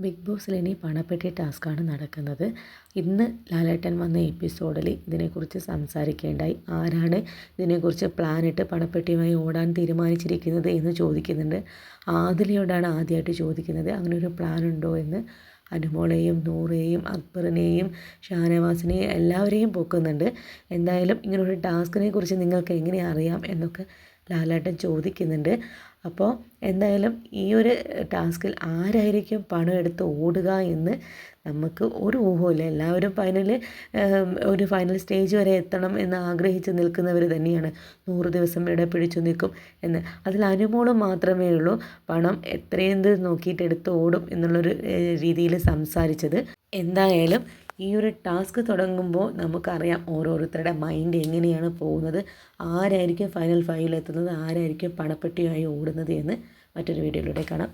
Big ബോസിൽ ഇനി പണപ്പെട്ടി ടാസ്ക്കാണ് നടക്കുന്നത്. ഇന്ന് ലാലേട്ടൻ വന്ന എപ്പിസോഡിൽ ഇതിനെക്കുറിച്ച് സംസാരിക്കുകയുണ്ടായി. ആരാണ് ഇതിനെക്കുറിച്ച് പ്ലാനിട്ട് പണപ്പെട്ടിയുമായി ഓടാൻ തീരുമാനിച്ചിരിക്കുന്നത് എന്ന് ചോദിക്കുന്നുണ്ട്. ആദിലയോടാണ് ആദ്യമായിട്ട് ചോദിക്കുന്നത്, അങ്ങനെ ഒരു പ്ലാൻ ഉണ്ടോ എന്ന്. അനുമോളെയും നൂറയെയും അക്ബറിനെയും ഷാനവാസിനെയും എല്ലാവരെയും പൊക്കുന്നുണ്ട്. എന്തായാലും ഇങ്ങനൊരു ടാസ്കിനെ കുറിച്ച് നിങ്ങൾക്ക് എങ്ങനെ അറിയാം എന്നൊക്കെ ലാലേട്ടൻ ചോദിക്കുന്നുണ്ട്. അപ്പോൾ എന്തായാലും ഈ ഒരു ടാസ്കിൽ ആരായിരിക്കും പണം എടുത്ത് ഓടുക എന്ന് നമുക്ക് ഒരു ഊഹമില്ല. എല്ലാവരും ഒരു ഫൈനൽ സ്റ്റേജ് വരെ എത്തണം എന്ന് ആഗ്രഹിച്ച് നിൽക്കുന്നവർ തന്നെയാണ്. 100 ദിവസം ഇവിടെ പിടിച്ചു നിൽക്കും എന്ന്. അതിൽ അനുമോളും മാത്രമേ ഉള്ളൂ പണം എത്രയും നോക്കിയിട്ട് എടുത്ത് ഓടും എന്നുള്ളൊരു രീതിയിൽ സംസാരിച്ചത്. എന്തായാലും ഈ ഒരു ടാസ്ക് തുടങ്ങുമ്പോൾ നമുക്കറിയാം ഓരോരുത്തരുടെ മൈൻഡ് എങ്ങനെയാണ് പോകുന്നത്, ആരായിരിക്കും ഫൈനൽ 5 എത്തുന്നത്, ആരായിരിക്കും പണപ്പെട്ടിയായി ഓടുന്നത് എന്ന് മറ്റൊരു വീഡിയോയിലൂടെ കാണാം.